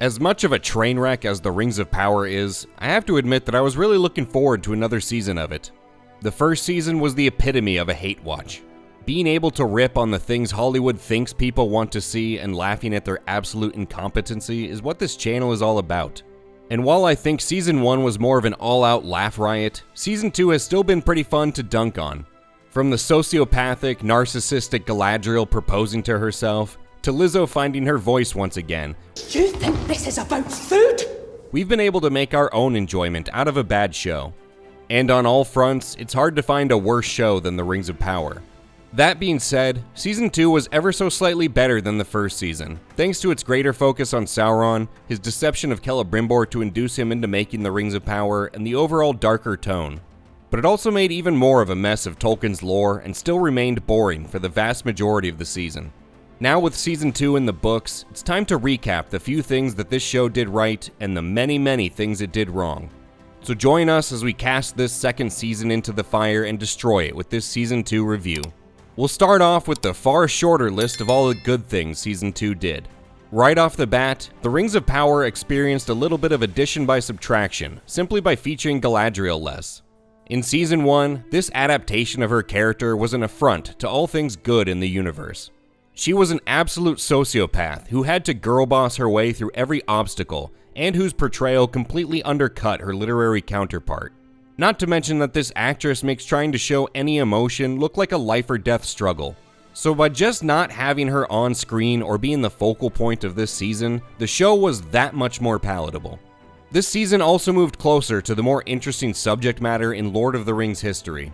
As much of a train wreck as the Rings of Power is, I have to admit that I was really looking forward to another season of it. The first season was the epitome of a hate watch. Being able to rip on the things Hollywood thinks people want to see and laughing at their absolute incompetency is what this channel is all about. And while I think Season 1 was more of an all-out laugh riot, Season 2 has still been pretty fun to dunk on. From the sociopathic, narcissistic Galadriel proposing to herself, to Lizzo finding her voice once again. You think this is about food? We've been able to make our own enjoyment out of a bad show. And on all fronts, it's hard to find a worse show than The Rings of Power. That being said, Season 2 was ever so slightly better than the first season, thanks to its greater focus on Sauron, his deception of Celebrimbor to induce him into making the Rings of Power, and the overall darker tone. But it also made even more of a mess of Tolkien's lore and still remained boring for the vast majority of the season. Now with Season 2 in the books, it's time to recap the few things that this show did right and the many things it did wrong. So join us as we cast this second season into the fire and destroy it with this Season 2 review. We'll start off with the far shorter list of all the good things Season 2 did. Right off the bat, The Rings of Power experienced a little bit of addition by subtraction, simply by featuring Galadriel less. In Season 1, this adaptation of her character was an affront to all things good in the universe. She was an absolute sociopath who had to girlboss her way through every obstacle, and whose portrayal completely undercut her literary counterpart. Not to mention that this actress makes trying to show any emotion look like a life or death struggle. So by just not having her on screen or being the focal point of this season, the show was that much more palatable. This season also moved closer to the more interesting subject matter in Lord of the Rings history.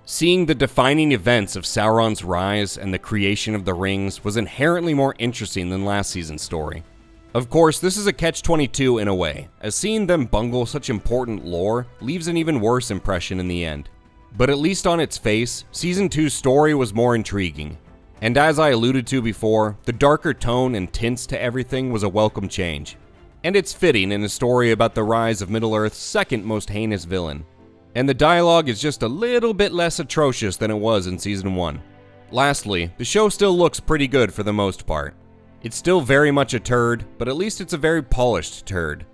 Seeing the defining events of Sauron's rise and the creation of the rings was inherently more interesting than last season's story. Of course, this is a catch-22 in a way, as seeing them bungle such important lore leaves an even worse impression in the end. But at least on its face, Season 2's story was more intriguing. And as I alluded to before, the darker tone and tints to everything was a welcome change. And it's fitting in a story about the rise of Middle-earth's second most heinous villain. And the dialogue is just a little bit less atrocious than it was in Season 1. Lastly, the show still looks pretty good for the most part. It's still very much a turd, but at least it's a very polished turd.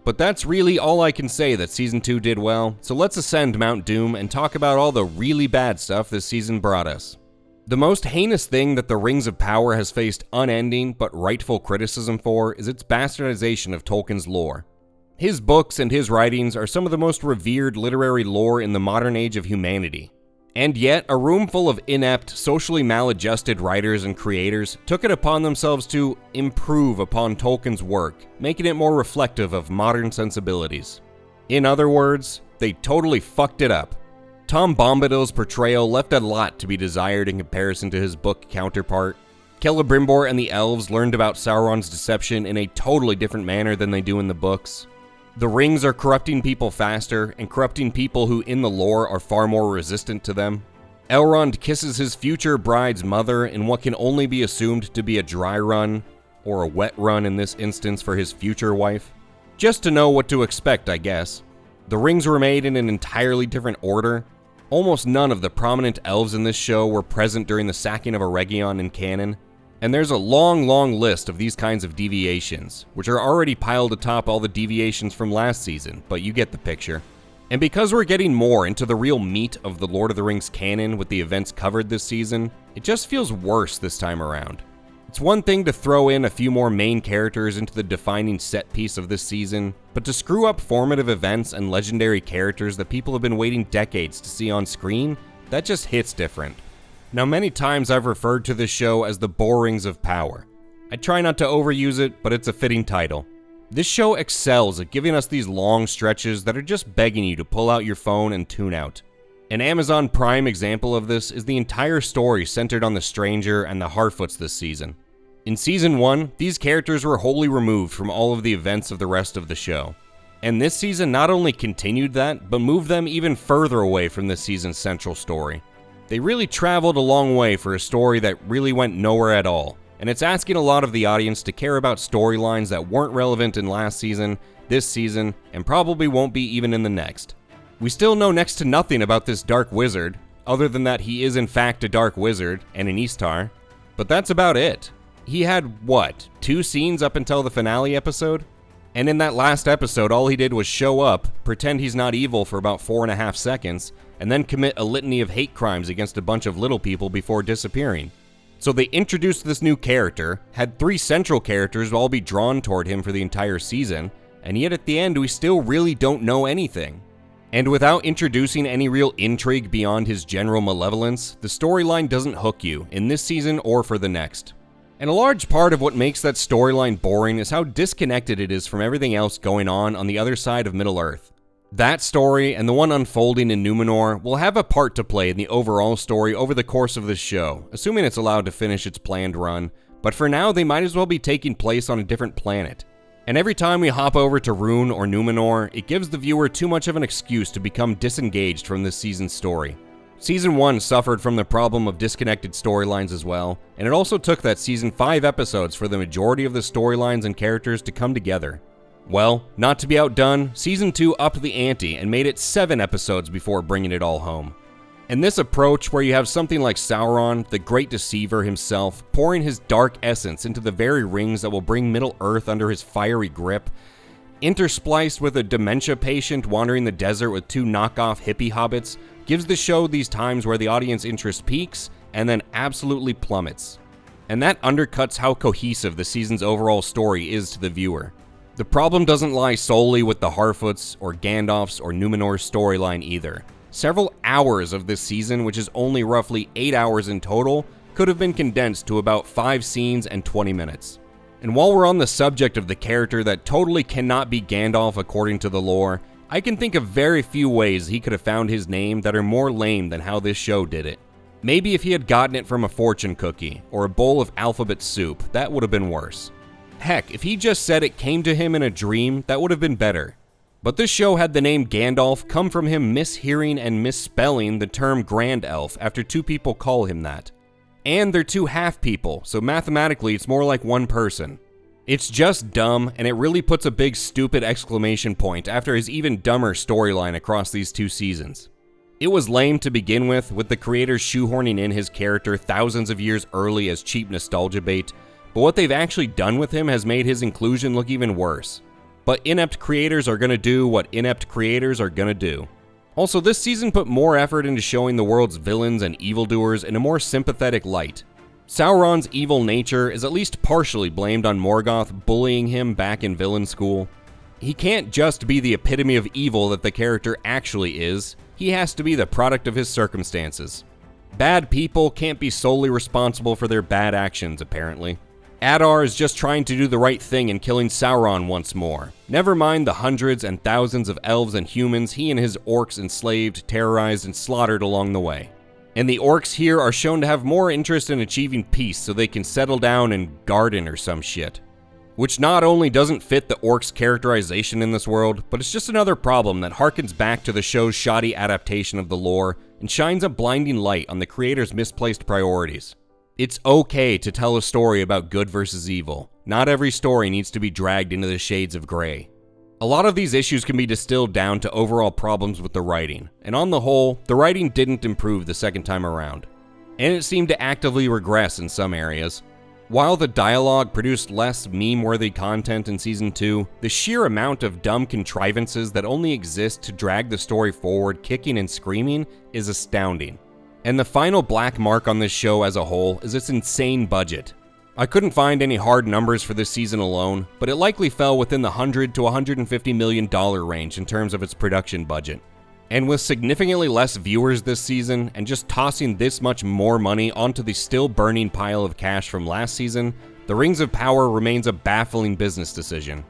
But that's really all I can say that Season 2 did well, so let's ascend Mount Doom and talk about all the really bad stuff this season brought us. The most heinous thing that the Rings of Power has faced unending but rightful criticism for is its bastardization of Tolkien's lore. His books and his writings are some of the most revered literary lore in the modern age of humanity. And yet, a room full of inept, socially maladjusted writers and creators took it upon themselves to improve upon Tolkien's work, making it more reflective of modern sensibilities. In other words, they totally fucked it up. Tom Bombadil's portrayal left a lot to be desired in comparison to his book counterpart. Celebrimbor and the elves learned about Sauron's deception in a totally different manner than they do in the books. The rings are corrupting people faster, and corrupting people who in the lore are far more resistant to them. Elrond kisses his future bride's mother in what can only be assumed to be a dry run, or a wet run in this instance for his future wife. Just to know what to expect, I guess. The rings were made in an entirely different order. Almost none of the prominent elves in this show were present during the sacking of Eregion in canon. And there's a long list of these kinds of deviations, which are already piled atop all the deviations from last season, but you get the picture. And because we're getting more into the real meat of the Lord of the Rings canon with the events covered this season, it just feels worse this time around. It's one thing to throw in a few more main characters into the defining set piece of this season, but to screw up formative events and legendary characters that people have been waiting decades to see on screen, that just hits different. Now, many times I've referred to this show as the Rings of Power. I try not to overuse it, but it's a fitting title. This show excels at giving us these long stretches that are just begging you to pull out your phone and tune out. An Amazon Prime example of this is the entire story centered on the Stranger and the Harfoots this season. In Season 1, these characters were wholly removed from all of the events of the rest of the show. And this season not only continued that, but moved them even further away from this season's central story. They really traveled a long way for a story that really went nowhere at all, and it's asking a lot of the audience to care about storylines that weren't relevant in last season, this season, and probably won't be even in the next. We still know next to nothing about this dark wizard, other than that he is in fact a dark wizard and an Istar, but that's about it. He had, 2 scenes up until the finale episode? And in that last episode, all he did was show up, pretend he's not evil for about 4.5 seconds, and then commit a litany of hate crimes against a bunch of little people before disappearing. So they introduced this new character, had 3 central characters all be drawn toward him for the entire season, and yet at the end we still really don't know anything. And without introducing any real intrigue beyond his general malevolence, the storyline doesn't hook you in this season or for the next. And a large part of what makes that storyline boring is how disconnected it is from everything else going on the other side of Middle-earth. That story and the one unfolding in Numenor will have a part to play in the overall story over the course of this show, assuming it's allowed to finish its planned run, but for now they might as well be taking place on a different planet. And every time we hop over to Rhûn or Numenor, it gives the viewer too much of an excuse to become disengaged from this season's story. Season 1 suffered from the problem of disconnected storylines as well, and it also took that season 5 episodes for the majority of the storylines and characters to come together. Well, not to be outdone, Season 2 upped the ante and made it 7 episodes before bringing it all home. And this approach, where you have something like Sauron, the great deceiver himself, pouring his dark essence into the very rings that will bring Middle-earth under his fiery grip, interspliced with a dementia patient wandering the desert with 2 knockoff hippie hobbits, gives the show these times where the audience interest peaks and then absolutely plummets. And that undercuts how cohesive the season's overall story is to the viewer. The problem doesn't lie solely with the Harfoots or Gandalf's or Numenor's storyline either. Several hours of this season, which is only roughly 8 hours in total, could have been condensed to about 5 scenes and 20 minutes. And while we're on the subject of the character that totally cannot be Gandalf according to the lore, I can think of very few ways he could have found his name that are more lame than how this show did it. Maybe if he had gotten it from a fortune cookie or a bowl of alphabet soup, that would have been worse. Heck, if he just said it came to him in a dream, that would have been better. But this show had the name Gandalf come from him mishearing and misspelling the term Grand Elf after 2 people call him that. And they're 2 half people, so mathematically it's more like 1 person. It's just dumb, and it really puts a big stupid exclamation point after his even dumber storyline across these 2 seasons. It was lame to begin with the creators shoehorning in his character thousands of years early as cheap nostalgia bait, but what they've actually done with him has made his inclusion look even worse. But inept creators are gonna do what inept creators are gonna do. Also, this season put more effort into showing the world's villains and evildoers in a more sympathetic light. Sauron's evil nature is at least partially blamed on Morgoth bullying him back in villain school. He can't just be the epitome of evil that the character actually is, he has to be the product of his circumstances. Bad people can't be solely responsible for their bad actions, apparently. Adar is just trying to do the right thing in killing Sauron once more. Never mind the hundreds and thousands of elves and humans he and his orcs enslaved, terrorized, and slaughtered along the way. And the orcs here are shown to have more interest in achieving peace so they can settle down and garden or some shit. Which not only doesn't fit the orcs' characterization in this world, but it's just another problem that harkens back to the show's shoddy adaptation of the lore and shines a blinding light on the creator's misplaced priorities. It's okay to tell a story about good versus evil. Not every story needs to be dragged into the shades of gray. A lot of these issues can be distilled down to overall problems with the writing, and on the whole, the writing didn't improve the second time around. And it seemed to actively regress in some areas. While the dialogue produced less meme-worthy content in Season 2, the sheer amount of dumb contrivances that only exist to drag the story forward kicking and screaming is astounding. And the final black mark on this show as a whole is its insane budget. I couldn't find any hard numbers for this season alone, but it likely fell within the $100 to $150 million range in terms of its production budget. And with significantly less viewers this season, and just tossing this much more money onto the still burning pile of cash from last season, The Rings of Power remains a baffling business decision.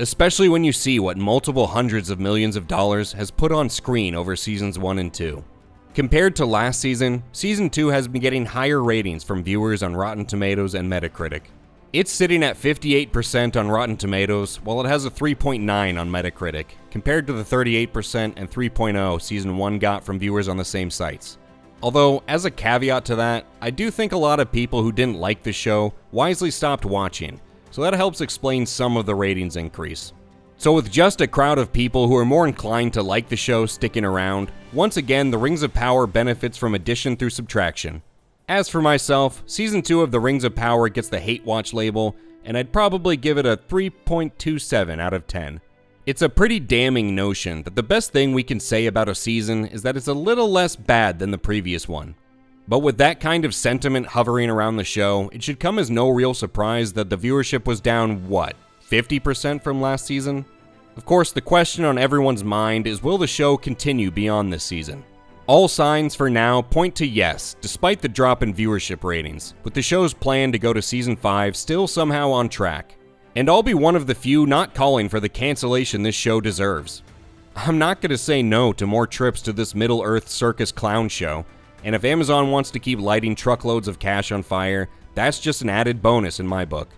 Especially when you see what multiple hundreds of millions of dollars has put on screen over Seasons 1 and 2. Compared to last season, Season 2 has been getting higher ratings from viewers on Rotten Tomatoes and Metacritic. It's sitting at 58% on Rotten Tomatoes, while it has a 3.9 on Metacritic, compared to the 38% and 3.0 Season 1 got from viewers on the same sites. Although, as a caveat to that, I do think a lot of people who didn't like the show wisely stopped watching, so that helps explain some of the ratings increase. So with just a crowd of people who are more inclined to like the show sticking around, once again The Rings of Power benefits from addition through subtraction. As for myself, Season 2 of The Rings of Power gets the Hate Watch label, and I'd probably give it a 3.27 out of 10. It's a pretty damning notion that the best thing we can say about a season is that it's a little less bad than the previous one. But with that kind of sentiment hovering around the show, it should come as no real surprise that the viewership was down, 50% from last season? Of course, the question on everyone's mind is, will the show continue beyond this season? All signs for now point to yes, despite the drop in viewership ratings, with the show's plan to go to Season 5 still somehow on track. And I'll be one of the few not calling for the cancellation this show deserves. I'm not gonna say no to more trips to this Middle-earth circus clown show, and if Amazon wants to keep lighting truckloads of cash on fire, that's just an added bonus in my book.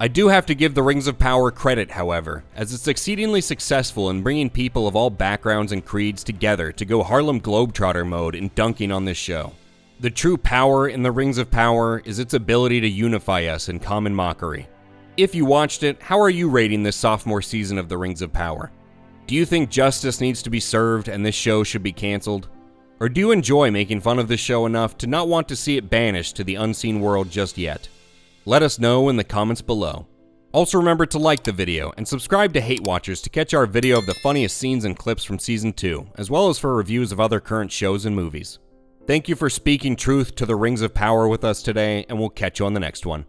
I do have to give the Rings of Power credit, however, as it's exceedingly successful in bringing people of all backgrounds and creeds together to go Harlem Globetrotter mode in dunking on this show. The true power in the Rings of Power is its ability to unify us in common mockery. If you watched it, how are you rating this sophomore season of the Rings of Power? Do you think justice needs to be served and this show should be cancelled? Or do you enjoy making fun of this show enough to not want to see it banished to the unseen world just yet? Let us know in the comments below. Also remember to like the video and subscribe to HateWatchers to catch our video of the funniest scenes and clips from Season 2, as well as for reviews of other current shows and movies. Thank you for speaking truth to the Rings of Power with us today, and we'll catch you on the next one.